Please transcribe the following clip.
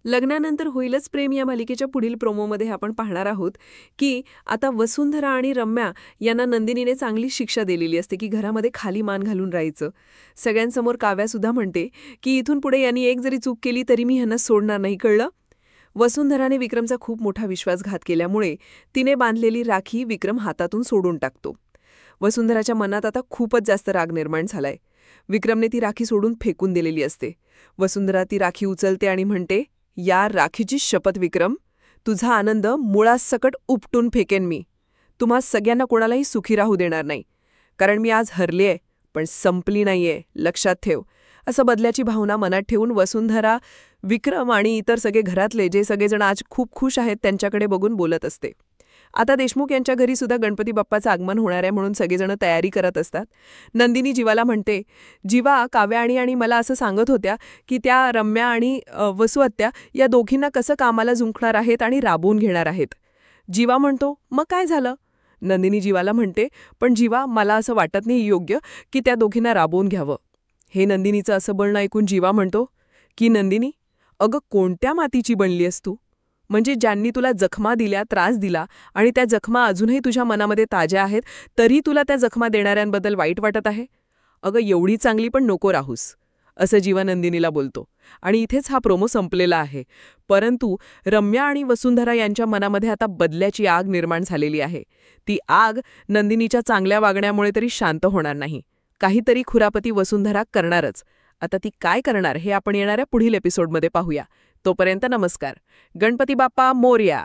लग्नानंतर होईलच प्रेम या मालिकेच्या पुढील प्रोमोमध्ये आपण पाहणार आहोत की आता वसुंधरा आणि रम्या यांना नंदिनीने चांगली शिक्षा दिलेली असते की घरामध्ये खाली मान घालून राहायचं. सगळ्यांसमोर काव्यासुद्धा म्हणते की इथून पुढे यांनी एक जरी चूक केली तरी मी ह्यांना सोडणार नाही, कळलं? वसुंधराने विक्रमचा खूप मोठा विश्वासघात केल्यामुळे तिने बांधलेली राखी विक्रम हातातून सोडून टाकतो. वसुंधराच्या मनात आता खूपच जास्त राग निर्माण झालाय. विक्रमने ती राखी सोडून फेकून दिलेली असते. वसुंधरा ती राखी उचलते आणि म्हणते, या राखीची शपथ विक्रम, तुझा आनंद मुळासकट उपटून फेकेन मी. तुम्हा सगळ्यांना कोणालाही सुखी राहू देणार नाही. कारण मी आज हरलीय पण संपली नाहीये, लक्षात ठेव. असं बदल्याची भावना मनात ठेवून वसुंधरा विक्रम आणि इतर सगळे घरातले जे सगळेजण आज खूप खुश आहेत त्यांच्याकडे बघून बोलत असते. आता देशमुख यांच्या घरी सुद्धा गणपती बाप्पाचं आगमन होणार आहे म्हणून सगळेजण तयारी करत असतात. नंदिनी जीवाला म्हणते, जीवा, काव्या आणि मला असं सांगत होत्या की त्या रम्या आणि वसु आत्या या दोघींना कसं कामाला जुंकणार आहेत आणि राबवून घेणार आहेत. जीवा म्हणतो, मग काय झालं? नंदिनी जीवाला म्हणते, पण जीवा, मला असं वाटत नाही योग्य की त्या दोघींना राबवून घ्यावं. हे नंदिनीचं असं बोलणं ऐकून जीवा म्हणतो की नंदिनी, अगं कोणत्या मातीची बनली आहेस तू? म्हणजे ज्यांनी तुला जखमा दिल्या, त्रास दिला आणि त्या जखमा अजूनही तुझ्या मनामध्ये ताज्या आहेत, तरी तुला त्या जखमा देणाऱ्यांबद्दल वाईट वाटत आहे? अगं एवढी चांगली पण नको राहूस, असं जीवा नंदिनीला बोलतो. आणि इथेच हा प्रोमो संपलेला आहे. परंतु रम्या आणि वसुंधरा यांच्या मनामध्ये आता बदल्याची आग निर्माण झालेली आहे. ती आग नंदिनीच्या चांगल्या वागण्यामुळे तरी शांत होणार नाही. काहीतरी खुरापती वसुंधरा करणारच. आता ती काय करणार हे आपण येणाऱ्या पुढील एपिसोडमध्ये पाहूया. तोपर्यंत नमस्कार. गणपती बाप्पा मोरया.